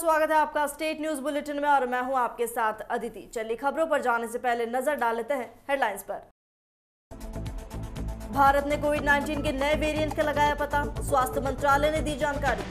स्वागत है आपका स्टेट न्यूज बुलेटिन में और मैं हूं आपके साथ अदिति। चलिए खबरों पर जाने से पहले नजर डाल लेते हैं हेडलाइंस पर। भारत ने कोविड-19 के नए वेरिएंट का लगाया पता, स्वास्थ्य मंत्रालय ने दी जानकारी।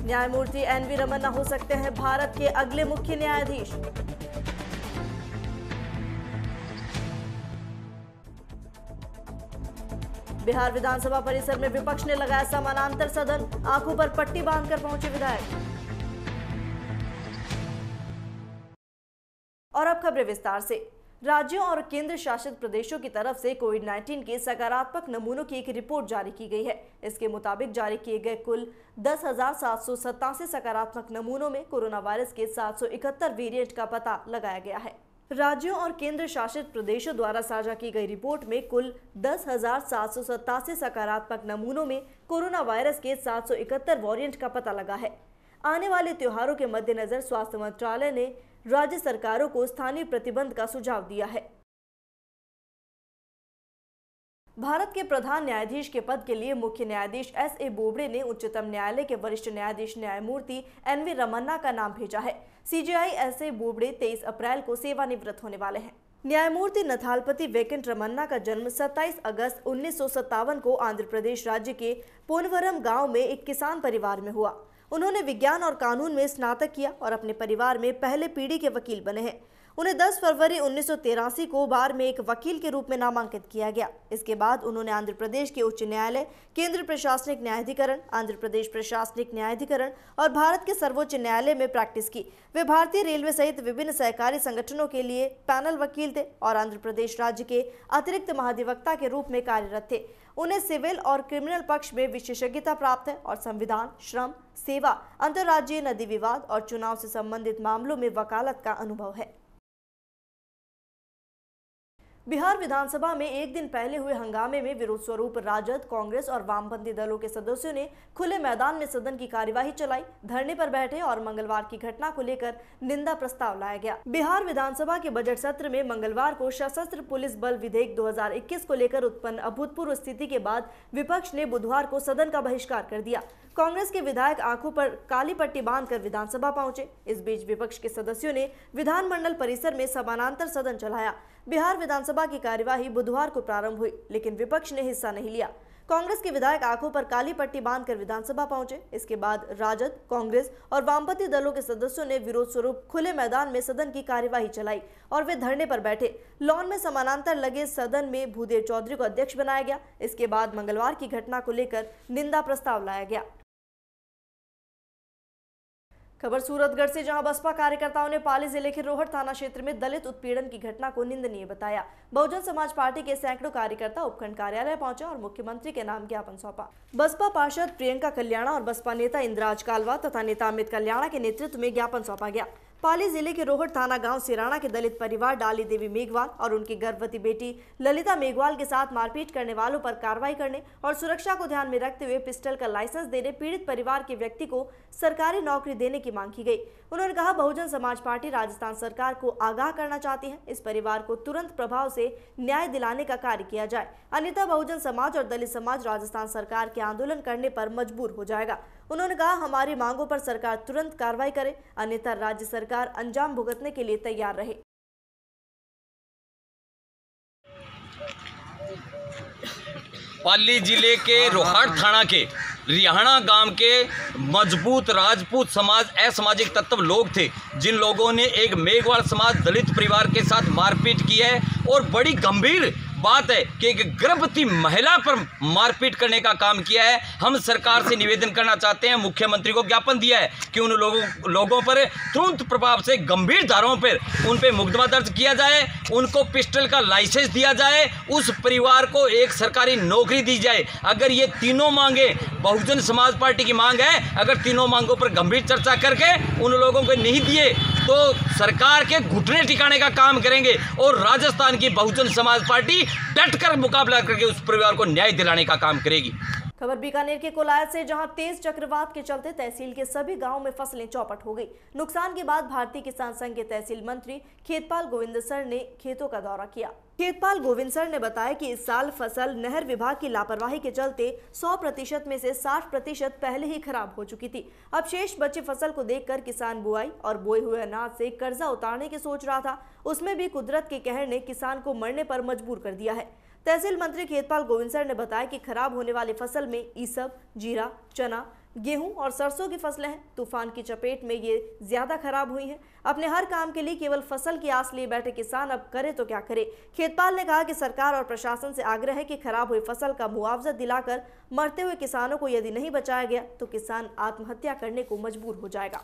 न्यायमूर्ति एन वी रमन्ना हो सकते हैं भारत के अगले मुख्य न्यायाधीश। बिहार विधानसभा परिसर में विपक्ष ने लगाया समानांतर सदन, आंखों पर पट्टी बांधकर पहुंचे विधायक। और अब खबरें विस्तार से। राज्यों और केंद्र शासित प्रदेशों की तरफ से कोविड-19 के सकारात्मक नमूनों की एक रिपोर्ट जारी की गई है। इसके मुताबिक जारी किए गए कुल 10,787 सकारात्मक नमूनों में कोरोना वायरस के 771 वेरिएंट का पता लगाया गया है। राज्यों और केंद्र शासित प्रदेशों द्वारा साझा की गई रिपोर्ट में कुल 10,787 सकारात्मक नमूनों में कोरोना वायरस के 771 वेरिएंट का पता लगा है। आने वाले त्योहारों के मद्देनजर स्वास्थ्य मंत्रालय ने राज्य सरकारों को स्थानीय प्रतिबंध का सुझाव दिया है। भारत के प्रधान न्यायाधीश के पद के लिए मुख्य न्यायाधीश एस.ए. बोबड़े ने उच्चतम न्यायालय के वरिष्ठ न्यायाधीश न्यायमूर्ति एन वी रमन्ना का नाम भेजा है। सीजेआई एस.ए. बोबड़े 23 अप्रैल को सेवानिवृत्त होने वाले हैं। न्यायमूर्ति नथालपति वेंकट रमन्ना का जन्म 27 अगस्त 1957 को आंध्र प्रदेश राज्य के पोनवरम गांव में एक किसान परिवार में हुआ। उन्होंने विज्ञान और कानून में स्नातक किया और अपने परिवार में पहले पीढ़ी के वकील बने हैं। उन्हें 10 फरवरी 1983 को बार में एक वकील के रूप में नामांकित किया गया। इसके बाद उन्होंने आंध्र प्रदेश के उच्च न्यायालय, केंद्र प्रशासनिक न्यायाधिकरण, आंध्र प्रदेश प्रशासनिक न्यायाधिकरण और भारत के सर्वोच्च न्यायालय में प्रैक्टिस की। वे भारतीय रेलवे सहित विभिन्न सहकारी संगठनों के लिए पैनल वकील थे और आंध्र प्रदेश राज्य के अतिरिक्त महाधिवक्ता के रूप में कार्यरत थे। उन्हें सिविल और क्रिमिनल पक्ष में विशेषज्ञता प्राप्त है और संविधान, श्रम, सेवा, अंतर्राज्यीय नदी विवाद और चुनाव से संबंधित मामलों में वकालत का अनुभव है। बिहार विधानसभा में एक दिन पहले हुए हंगामे में विरोध स्वरूप राजद, कांग्रेस और वामपंथी दलों के सदस्यों ने खुले मैदान में सदन की कार्यवाही चलाई, धरने पर बैठे और मंगलवार की घटना को लेकर निंदा प्रस्ताव लाया गया। बिहार विधानसभा के बजट सत्र में मंगलवार को सशस्त्र पुलिस बल विधेयक 2021 को लेकर उत्पन्न अभूतपूर्व स्थिति के बाद विपक्ष ने बुधवार को सदन का बहिष्कार कर दिया। कांग्रेस के विधायक आंखों पर काली पट्टी बांधकर विधानसभा पहुंचे। इस बीच विपक्ष के सदस्यों ने विधानमंडल परिसर में समानांतर सदन चलाया। बिहार विधानसभा की कार्यवाही बुधवार को प्रारंभ हुई, लेकिन विपक्ष ने हिस्सा नहीं लिया। कांग्रेस के विधायक आंखों पर काली पट्टी बांधकर विधानसभा पहुंचे। इसके बाद राजद, कांग्रेस और वामपंथी दलों के सदस्यों ने विरोध स्वरूप खुले मैदान में सदन की कार्यवाही चलाई और वे धरने पर बैठे। लॉन में समानांतर लगे सदन में भूदेव चौधरी को अध्यक्ष बनाया गया। इसके बाद मंगलवार की घटना को लेकर निंदा प्रस्ताव लाया गया। खबर सूरतगढ़ से, जहां बसपा कार्यकर्ताओं ने पाली जिले के रोहट थाना क्षेत्र में दलित उत्पीड़न की घटना को निंदनीय बताया। बहुजन समाज पार्टी के सैकड़ों कार्यकर्ता उपखंड कार्यालय पहुंचे और मुख्यमंत्री के नाम ज्ञापन सौंपा। बसपा पार्षद प्रियंका कल्याणा और बसपा नेता इंद्राज कालवा तथा नेता अमित कल्याणा के नेतृत्व में ज्ञापन सौंपा गया। पाली जिले के रोहट थाना गांव सिराना के दलित परिवार डाली देवी मेघवाल और उनकी गर्भवती बेटी ललिता मेघवाल के साथ मारपीट करने वालों पर कार्रवाई करने और सुरक्षा को ध्यान में रखते हुए पिस्टल का लाइसेंस देने पीड़ित परिवार के व्यक्ति को सरकारी नौकरी देने की मांग की गई। उन्होंने कहा, बहुजन समाज पार्टी राजस्थान सरकार को आगाह करना चाहती है। इस परिवार को तुरंत प्रभाव से न्याय दिलाने का कार्य किया जाए, अन्यथा बहुजन समाज और दलित समाज राजस्थान सरकार के आंदोलन करने पर मजबूर हो जाएगा। उन्होंने कहा, हमारी मांगों पर सरकार तुरंत कार्रवाई करे, अन्यथा राज्य सरकार अंजाम भुगतने के लिए तैयार रहे। पाली जिले के रोहट थाना के रिहाना गांव के मजबूत राजपूत समाज असामाजिक तत्व लोग थे, जिन लोगों ने एक मेघवाल समाज दलित परिवार के साथ मारपीट की है। और बड़ी गंभीर बात है कि एक गर्भवती महिला पर मारपीट करने का काम किया है। हम सरकार से निवेदन करना चाहते हैं, मुख्यमंत्री को ज्ञापन दिया है कि उन लोगों पर तुरंत प्रभाव से गंभीर धाराओं पर उन पे मुकदमा दर्ज किया जाए, उनको पिस्टल का लाइसेंस दिया जाए, उस परिवार को एक सरकारी नौकरी दी जाए। अगर ये तीनों मांगे बहुजन समाज पार्टी की मांग है, अगर तीनों मांगों पर गंभीर चर्चा करके उन लोगों को नहीं दिए तो सरकार के घुटने टिकाने का काम करेंगे और राजस्थान की बहुजन समाज पार्टी डट कर मुकाबला करके उस परिवार को न्याय दिलाने का काम करेगी। खबर बीकानेर के कोलायत से, जहां तेज चक्रवात के चलते तहसील के सभी गांवों में फसलें चौपट हो गई। नुकसान के बाद भारतीय किसान संघ के तहसील मंत्री खेतपाल गोविंद सर ने खेतों का दौरा किया। खेतपाल गोविंद सर ने बताया कि इस साल फसल नहर विभाग की लापरवाही के चलते 100% में से 60% पहले ही खराब हो चुकी थी। अब शेष बची फसल को देखकर किसान बुआई और बोए हुए अनाज से कर्जा उतारने की सोच रहा था, उसमें भी कुदरत के कहर ने किसान को मरने पर मजबूर कर दिया है। तहसील मंत्री खेतपाल गोविंद सर ने बताया कि खराब होने वाली फसल में ईसब, जीरा, चना, गेहूं और सरसों की फसलें हैं। तूफान की चपेट में ये ज्यादा खराब हुई हैं। अपने हर काम के लिए केवल फसल की आस लिए बैठे किसान अब करे तो क्या करे। खेतपाल ने कहा कि सरकार और प्रशासन से आग्रह है कि खराब हुई फसल का मुआवजा दिलाकर मरते हुए किसानों को यदि नहीं बचाया गया तो किसान आत्महत्या करने को मजबूर हो जाएगा।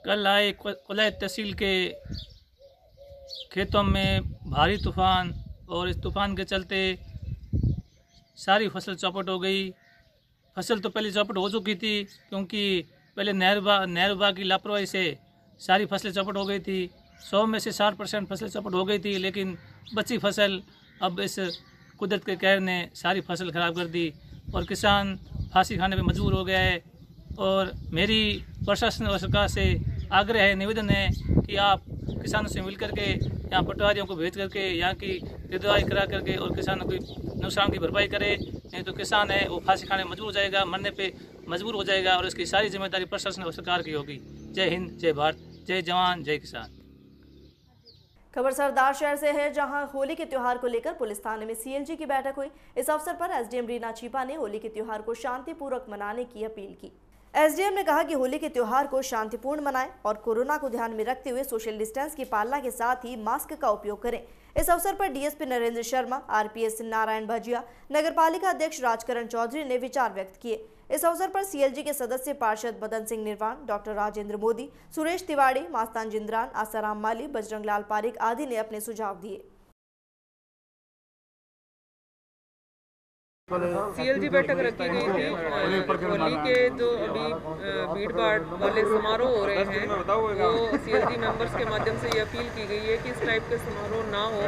कल आए कोलायत तहसील के खेतों में भारी तूफान और इस तूफान के चलते सारी फसल चौपट हो गई। फसल तो पहले चौपट हो चुकी थी, क्योंकि पहले नहर विभाग की लापरवाही से सारी फसलें चौपट हो गई थी। 100 में से 60% फसलें चौपट हो गई थी, लेकिन बची फसल अब इस कुदरत के कहर ने सारी फसल खराब कर दी और किसान फांसी खाने पे मजबूर हो गया है। और मेरी प्रशासन और सरकार से आग्रह है, निवेदन है कि आप किसानों से मिलकर के यहाँ पटवारियों को भेज करके यहाँ की गिरदवाई करा करके और किसानों की नुकसान की भरपाई करे। नहीं तो किसान है वो फांसी खाने में मजबूर हो जाएगा, मरने पे मजबूर हो जाएगा और इसकी सारी जिम्मेदारी प्रशासन और सरकार की होगी। जय हिंद, जय भारत, जय जवान, जय किसान। खबर सरदार शहर से है, जहां होली के त्योहार को लेकर पुलिस थाने में सीएलजी की बैठक हुई। इस अवसर पर एसडीएम रीना चीपा ने होली के त्योहार को शांतिपूर्वक मनाने की अपील की। एसडीएम ने कहा कि होली के त्योहार को शांतिपूर्ण मनाएं और कोरोना को ध्यान में रखते हुए सोशल डिस्टेंस की पालना के साथ ही मास्क का उपयोग करें। इस अवसर पर डीएसपी नरेंद्र शर्मा, आरपीएस नारायण भजिया, नगरपालिका अध्यक्ष राजकरण चौधरी ने विचार व्यक्त किए। इस अवसर पर सीएलजी के सदस्य पार्षद मदन सिंह निर्वाण, डॉक्टर राजेंद्र मोदी, सुरेश तिवाड़ी, मास्तान जिंद्रान, आसाराम माली, बजरंग लाल पारिक आदि ने अपने सुझाव दिए। सीएलजी बैठक रखी गई थी। होली के जो अभी भीड़ भाड़ वाले समारोह हो रहे हैं वो सीएलजी मेंबर्स के माध्यम से ये अपील की गई है कि इस टाइप के समारोह ना हो,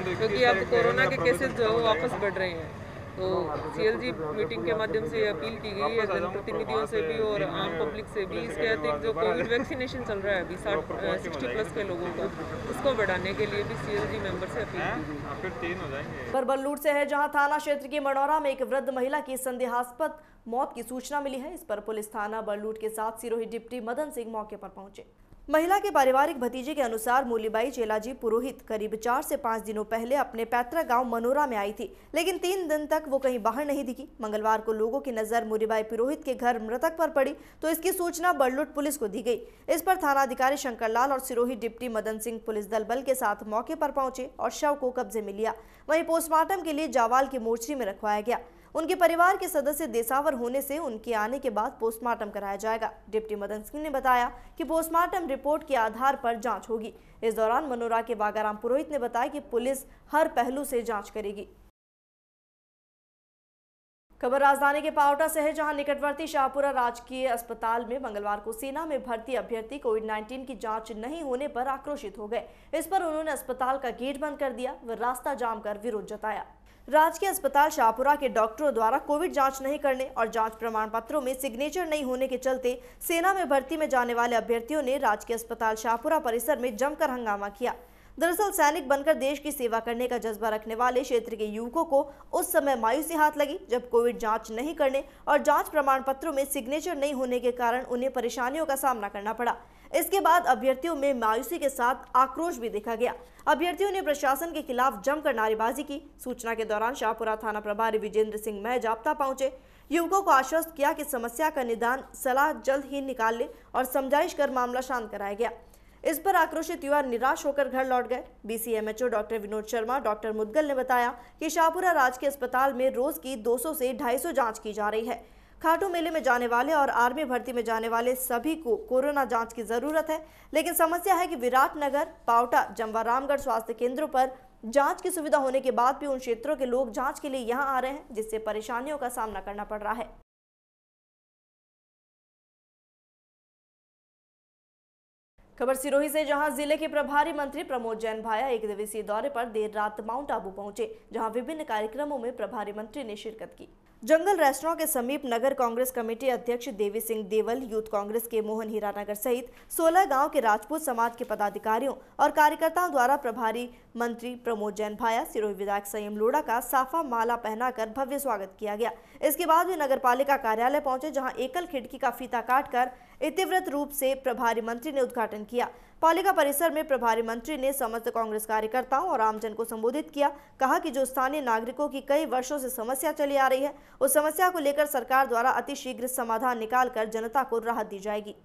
क्योंकि अब कोरोना के केसेस जो है वो वापस बढ़ रहे हैं। तो सीएलजी मीटिंग के माध्यम से ये अपील की गई है जनप्रतिनिधियों से भी और आम पब्लिक से भी। इसके अतिरिक्त जो कोविड वैक्सीनेशन चल रहा है अभी 60+ के लोगों का, उसको बढ़ाने के लिए भी सीएलजी मेंबर से अपील की गई। फिर 3 हो जाएंगे। बल्लूर से है, जहां थाना क्षेत्र की मनौरा में एक वृद्ध महिला की संदेहास्पद मौत की सूचना मिली है। इस पर पुलिस थाना बल्लूर के साथ सिरोही डिप्टी मदन सिंह मौके पर पहुंचे। महिला के पारिवारिक भतीजे के अनुसार मूलीबाई चेलाजी पुरोहित करीब 4 से 5 दिनों पहले अपने पैतृक गांव मनोरा में आई थी, लेकिन 3 दिन तक वो कहीं बाहर नहीं दिखी। मंगलवार को लोगों की नजर मूलीबाई पुरोहित के घर मृतक पर पड़ी तो इसकी सूचना बल्लूर पुलिस को दी गई। इस पर थानाधिकारी शंकर लाल और सिरोही डिप्टी मदन सिंह पुलिस दल के साथ मौके पर पहुंचे और शव को कब्जे में लिया। वहीं पोस्टमार्टम के लिए जावाल की मोर्चरी में रखवाया गया। उनके परिवार के सदस्य देसावर होने से उनके आने के बाद पोस्टमार्टम कराया जाएगा। डिप्टी मदन सिंह ने बताया कि पोस्टमार्टम रिपोर्ट के आधार पर जांच होगी। इस दौरान मनोरा के बागाराम पुरोहित ने बताया कि पुलिस हर पहलू से जांच करेगी। खबर राजधानी के पावटा से है, जहां निकटवर्ती शाहपुरा राजकीय अस्पताल में मंगलवार को सेना में भर्ती अभ्यर्थी कोविड-19 की जांच नहीं होने पर आक्रोशित हो गए। इस पर उन्होंने अस्पताल का गेट बंद कर दिया व रास्ता जाम कर विरोध जताया। राजकीय अस्पताल शाहपुरा के डॉक्टरों द्वारा कोविड जांच नहीं करने और जांच प्रमाण पत्रों में सिग्नेचर नहीं होने के चलते सेना में भर्ती में जाने वाले अभ्यर्थियों ने राजकीय अस्पताल शाहपुरा परिसर में जमकर हंगामा किया। दरअसल सैनिक बनकर देश की सेवा करने का जज्बा रखने वाले क्षेत्र के युवकों को उस समय मायूसी हाथ लगी जब कोविड जांच नहीं करने और जांच प्रमाण पत्रों में सिग्नेचर नहीं होने के कारण उन्हें परेशानियों का सामना करना पड़ा। इसके बाद अभ्यर्थियों में मायूसी के साथ आक्रोश भी देखा गया। अभ्यर्थियों ने प्रशासन के खिलाफ जमकर नारेबाजी की। सूचना के दौरान शाहपुरा थाना प्रभारी विजेंद्र सिंह महजाब्ता पहुंचे। युवकों को आश्वस्त किया कि समस्या का निदान सलाह जल्द ही निकाल ले और समझाइश कर मामला शांत कराया गया। इस पर आक्रोशित युवा निराश होकर घर लौट गए। BCMHO doctor Vinod Sharma, doctor Mudgal ने बताया कि शाहपुरा राजकीय अस्पताल में रोज की 200 से 250 जांच की जा रही है। खाटू मेले में जाने वाले और आर्मी भर्ती में जाने वाले सभी को कोरोना जांच की जरूरत है, लेकिन समस्या है कि विराटनगर, पावटा, जमवारामगढ़ स्वास्थ्य केंद्रों पर जांच की सुविधा होने के बाद भी उन क्षेत्रों के लोग जांच के लिए यहां आ रहे हैं, जिससे परेशानियों का सामना करना पड़ रहा है। खबर सिरोही से, जहां जिले के प्रभारी मंत्री प्रमोद जैन भाया एक दिवसीय दौरे पर देर रात माउंट आबू पहुंचे, जहां विभिन्न कार्यक्रमों में प्रभारी मंत्री ने शिरकत की। जंगल रेस्टोरेंट के समीप नगर कांग्रेस कमेटी अध्यक्ष देवी सिंह देवल, यूथ कांग्रेस के मोहन हीरानगर सहित 16 गांव के राजपूत समाज के पदाधिकारियों और कार्यकर्ताओं द्वारा प्रभारी मंत्री प्रमोद जैन भाया, सिरोही विधायक संयम लोढ़ा का साफा माला पहनाकर भव्य स्वागत किया गया। इसके बाद वे नगर पालिका कार्यालय पहुंचे, जहां एकल खिड़की का फीता काटकर इतिवृत्त रूप से प्रभारी मंत्री ने उद्घाटन किया। पालिका परिसर में प्रभारी मंत्री ने समस्त कांग्रेस कार्यकर्ताओं और आमजन को संबोधित किया। कहा कि जो स्थानीय नागरिकों की कई वर्षों से समस्या चली आ रही है, उस समस्या को लेकर सरकार द्वारा अतिशीघ्र समाधान निकालकर जनता को राहत दी जाएगी।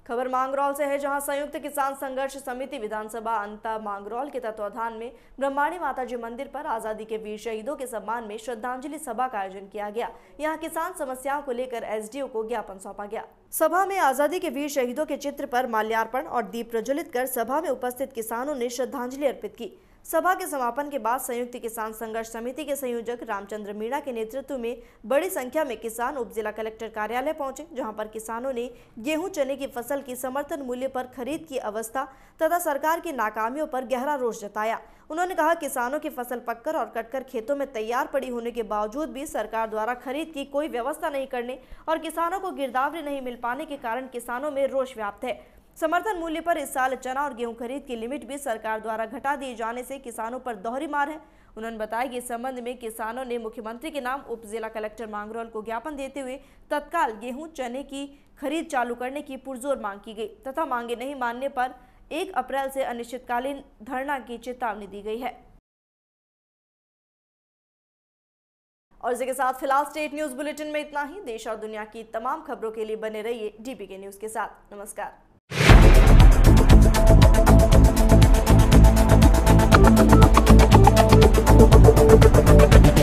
खबर मांगरौल से है, जहां संयुक्त किसान संघर्ष समिति विधानसभा अंता मांगरौल के तत्वाधान में ब्रह्माणी माताजी मंदिर पर आजादी के वीर शहीदों के सम्मान में श्रद्धांजलि सभा का आयोजन किया गया। यहां किसान समस्याओं को लेकर एसडीओ को ज्ञापन सौंपा गया। सभा में आजादी के वीर शहीदों के चित्र पर माल्यार्पण और दीप प्रज्वलित कर सभा में उपस्थित किसानों ने श्रद्धांजलि अर्पित की। सभा के समापन के बाद संयुक्त किसान संघर्ष समिति के संयोजक रामचंद्र मीणा के नेतृत्व में बड़ी संख्या में किसान उप जिला कलेक्टर कार्यालय पहुंचे, जहां पर किसानों ने गेहूं चने की फसल की समर्थन मूल्य पर खरीद की अवस्था तथा सरकार की नाकामियों पर गहरा रोष जताया। उन्होंने कहा, किसानों की फसल पककर और कटकर खेतों में तैयार पड़ी होने के बावजूद भी सरकार द्वारा खरीद की कोई व्यवस्था नहीं करने और किसानों को गिरदावरी नहीं मिल पाने के कारण किसानों में रोष व्याप्त है। समर्थन मूल्य पर इस साल चना और गेहूं खरीद की लिमिट भी सरकार द्वारा घटा दिए जाने से किसानों पर दोहरी मार है। उन्होंने बताया कि इस संबंध में किसानों ने मुख्यमंत्री के नाम उप जिला कलेक्टर मांगरौल को ज्ञापन देते हुए तत्काल गेहूं चने की खरीद चालू करने की पुरजोर मांग की गई तथा मांगे नहीं मानने पर 1 अप्रैल से अनिश्चितकालीन धरना की चेतावनी दी गई है। और इसी के साथ फिलहाल स्टेट न्यूज बुलेटिन में इतना ही। देश और दुनिया की तमाम खबरों के लिए बने रहिए डीपीके न्यूज के साथ। नमस्कार। Thank you.